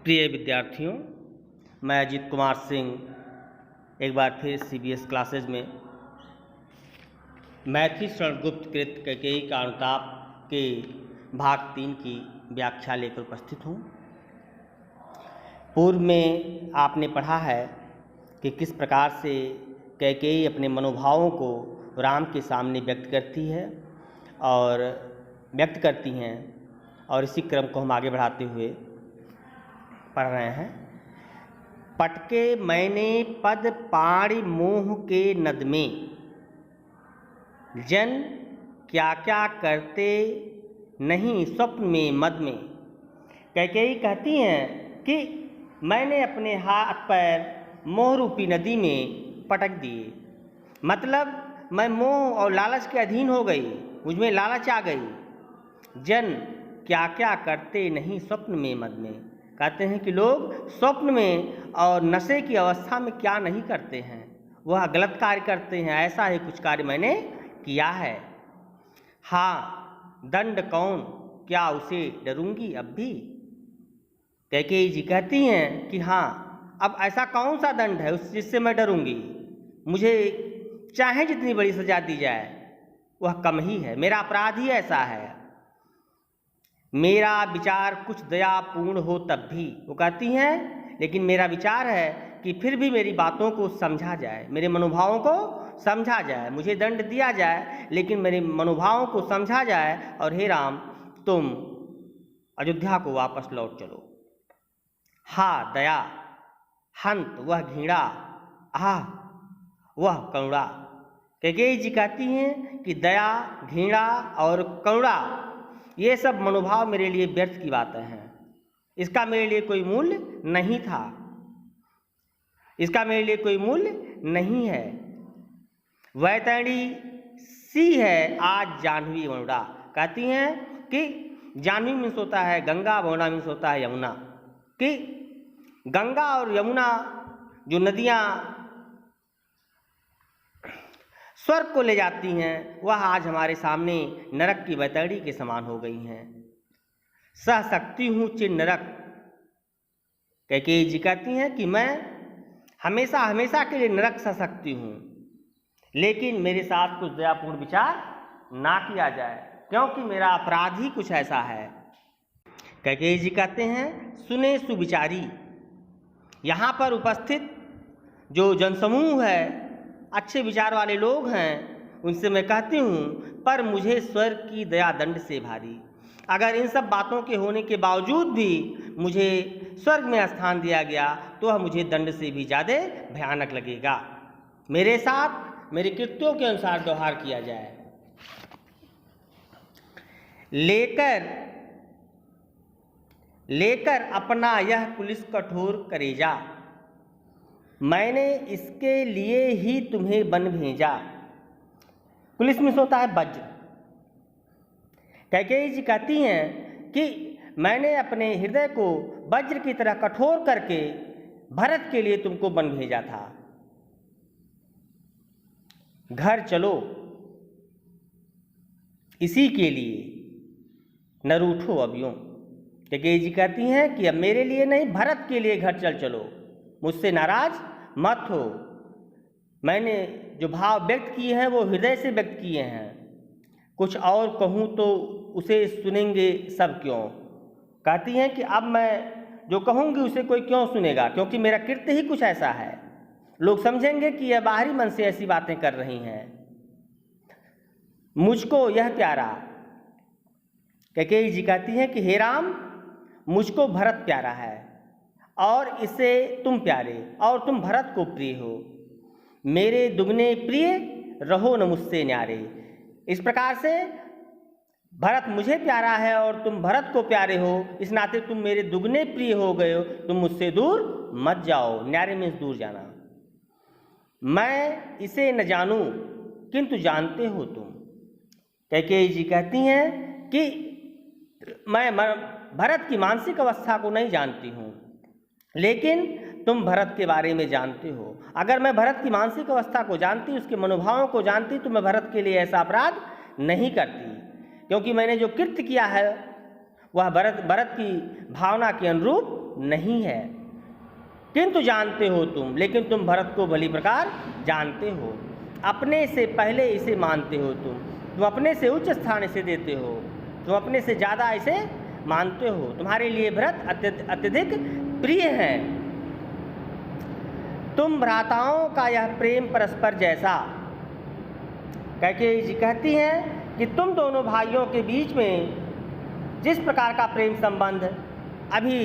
प्रिय विद्यार्थियों, मैं अजीत कुमार सिंह एक बार फिर CBS क्लासेज में मैथिली शरणगुप्त कृत कैकेयी का अनुताप के भाग 3 की व्याख्या लेकर उपस्थित हूँ। पूर्व में आपने पढ़ा है कि किस प्रकार से कैकेयी अपने मनोभावों को राम के सामने व्यक्त करती हैं और इसी क्रम को हम आगे बढ़ाते हुए पढ़ रहे हैं। पटके मैंने पद पाणि मोह के नद में, जन क्या क्या करते नहीं स्वप्न में मद में। कैकेयी कहती हैं कि मैंने अपने हाथ पैर मोह रूपी नदी में पटक दिए, मतलब मैं मोह और लालच के अधीन हो गई, मुझमें लालच आ गई। जन क्या क्या करते नहीं स्वप्न में मद में, कहते हैं कि लोग स्वप्न में और नशे की अवस्था में क्या नहीं करते हैं, वह गलत कार्य करते हैं। ऐसा ही कुछ कार्य मैंने किया है। हाँ दंड कौन, क्या उसे डरूंगी अब भी। कैकेयी जी कहती हैं कि हाँ, अब ऐसा कौन सा दंड है उस जिससे मैं डरूंगी। मुझे चाहे जितनी बड़ी सजा दी जाए वह कम ही है, मेरा अपराध ही ऐसा है। मेरा विचार कुछ दयापूर्ण हो तब भी, वो कहती हैं, लेकिन मेरा विचार है कि फिर भी मेरी बातों को समझा जाए, मेरे मनोभावों को समझा जाए। मुझे दंड दिया जाए लेकिन मेरे मनोभावों को समझा जाए, और हे राम तुम अयोध्या को वापस लौट चलो। हा दया, हंत वह घृणा, आह वह करुणा। कैकेयी जी कहती हैं कि दया, घृणा और करुणा ये सब मनोभाव मेरे लिए व्यर्थ की बातें हैं। इसका मेरे लिए कोई मूल्य नहीं था, इसका मेरे लिए कोई मूल्य नहीं है। वैतरणी सी है आज जाह्नवी वरुणा। कहती हैं कि जाह्नवी मीन्स होता है गंगा, वरुणा मीन्स होता है यमुना। कि गंगा और यमुना जो नदियाँ स्वर्ग को ले जाती हैं, वह आज हमारे सामने नरक की वैतरणी के समान हो गई हैं। सह सकती हूँ चिर नरक। कैकेयी जी कहती हैं कि मैं हमेशा हमेशा के लिए नरक सह सकती हूँ, लेकिन मेरे साथ कुछ दयापूर्ण विचार ना किया जाए, क्योंकि मेरा अपराध ही कुछ ऐसा है। कैकेयी जी कहते हैं सुने सुविचारी। यहाँ पर उपस्थित जो जनसमूह है, अच्छे विचार वाले लोग हैं, उनसे मैं कहती हूँ, पर मुझे स्वर्ग की दया दंड से भारी। अगर इन सब बातों के होने के बावजूद भी मुझे स्वर्ग में स्थान दिया गया तो वह मुझे दंड से भी ज़्यादा भयानक लगेगा। मेरे साथ मेरे कृत्यों के अनुसार व्यवहार किया जाए। लेकर अपना यह पुलिस कठोर करेजा, मैंने इसके लिए ही तुम्हें वन भेजा। पुलिस में होता है वज्र। कैकेयी जी कहती हैं कि मैंने अपने हृदय को वज्र की तरह कठोर करके भरत के लिए तुमको वन भेजा था। घर चलो इसी के लिए, न रूठो अब यूं। कैकेयी जी कहती हैं कि अब मेरे लिए नहीं, भरत के लिए घर चलो, मुझसे नाराज मत हो। मैंने जो भाव व्यक्त किए हैं वो हृदय से व्यक्त किए हैं, कुछ और कहूँ तो उसे सुनेंगे सब क्यों। कहती हैं कि अब मैं जो कहूँगी उसे कोई क्यों सुनेगा, क्योंकि मेरा कृत्य ही कुछ ऐसा है। लोग समझेंगे कि यह बाहरी मन से ऐसी बातें कर रही हैं। मुझको यह प्यारा। कैकेयी जी कहती हैं कि हे राम, मुझको भरत प्यारा है और इसे तुम प्यारे, और तुम भरत को प्रिय हो। मेरे दुगने प्रिय रहो न मुझसे न्यारे। इस प्रकार से भरत मुझे प्यारा है और तुम भरत को प्यारे हो, इस नाते तुम मेरे दुगने प्रिय हो गए हो, तुम मुझसे दूर मत जाओ। न्यारे में दूर जाना। मैं इसे न जानूं किंतु जानते हो तुम। कैकेयी जी कहती हैं कि मैं भरत की मानसिक अवस्था को नहीं जानती हूँ, लेकिन तुम भरत के बारे में जानते हो। अगर मैं भरत की मानसिक अवस्था को जानती, उसके मनोभावों को जानती, तो मैं भरत के लिए ऐसा अपराध नहीं करती, क्योंकि मैंने जो कृत्य किया है वह भरत की भावना के अनुरूप नहीं है, किंतु जानते हो तुम, लेकिन तुम भरत को भली प्रकार जानते हो। अपने से पहले इसे मानते हो तुम अपने से उच्च स्थान इसे देते हो, तुम अपने से ज़्यादा इसे मानते हो। तुम्हारे लिए भरत अत्यधिक प्रिय है। तुम भ्राताओं का यह प्रेम परस्पर जैसा, कैकेयी जी कहती हैं कि तुम दोनों भाइयों के बीच में जिस प्रकार का प्रेम संबंध अभी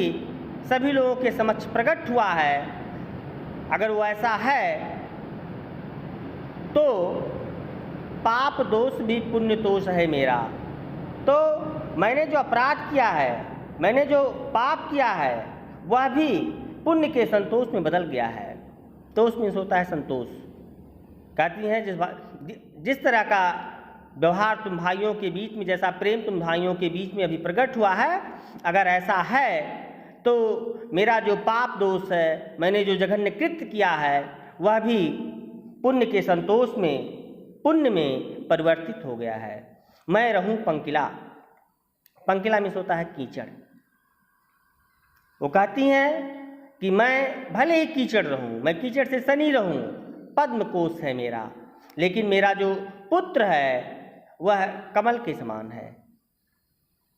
सभी लोगों के समक्ष प्रकट हुआ है, अगर वो ऐसा है तो पाप दोष भी पुण्य दोष है मेरा। तो मैंने जो अपराध किया है, मैंने जो पाप किया है, वह भी पुण्य के संतोष में बदल गया है। तोष मीन्स होता है संतोष। कहती हैं जिस तरह का व्यवहार तुम भाइयों के बीच में, जैसा प्रेम तुम भाइयों के बीच में अभी प्रकट हुआ है, अगर ऐसा है तो मेरा जो पाप दोष है, मैंने जो जघन्य कृत्य किया है, वह भी पुण्य के संतोष में, पुण्य में परिवर्तित हो गया है। मैं रहूं पंकिला, पंकिला मीन्स होता है कीचड़। वो कहती हैं कि मैं भले ही कीचड़ रहूं, मैं कीचड़ से सनी रहूं, पद्म कोश है मेरा, लेकिन मेरा जो पुत्र है वह कमल के समान है।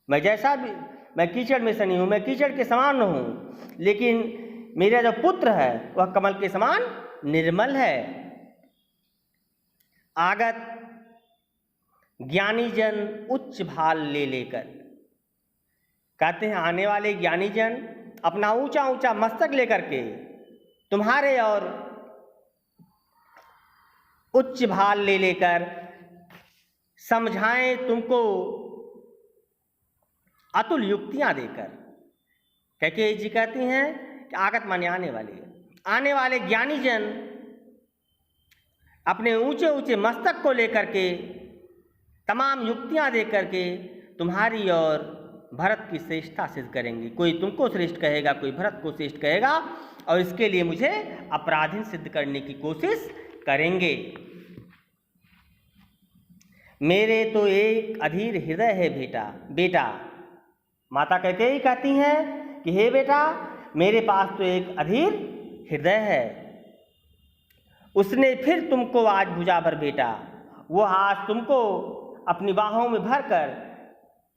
मैं जैसा भी, मैं कीचड़ में सनी हूँ, मैं कीचड़ के समान हूँ, लेकिन मेरा जो पुत्र है वह कमल के समान निर्मल है। आगत ज्ञानी जन उच्च भाल ले लेकर, कहते हैं आने वाले ज्ञानी जन अपना ऊंचा ऊंचा मस्तक लेकर के तुम्हारे और उच्च भाल ले लेकर समझाएं तुमको अतुल युक्तियां देकर। कैकेयी जी कहती हैं कि आगत माने आने वाले ज्ञानी जन अपने ऊंचे ऊंचे मस्तक को लेकर के तमाम युक्तियां दे करके तुम्हारी और भरत की श्रेष्ठता सिद्ध करेंगे। कोई तुमको श्रेष्ठ कहेगा, कोई भरत को श्रेष्ठ कहेगा, और इसके लिए मुझे अपराधीन सिद्ध करने की कोशिश करेंगे। मेरे तो एक अधीर हृदय है बेटा। माता कैकेयी कहती हैं कि हे बेटा, मेरे पास तो एक अधीर हृदय है। उसने फिर तुमको आज भुजा भर बेटा, वो आज तुमको अपनी बाहों में भरकर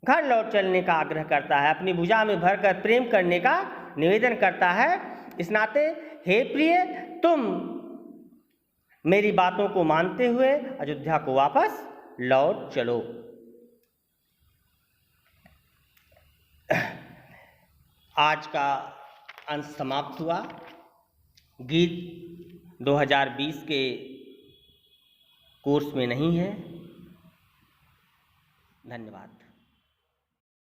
घर लौट चलने का आग्रह करता है, अपनी भुजा में भरकर प्रेम करने का निवेदन करता है। इस नाते हे प्रिय, तुम मेरी बातों को मानते हुए अयोध्या को वापस लौट चलो। आज का अंश समाप्त हुआ। गीत 2020 के कोर्स में नहीं है। धन्यवाद।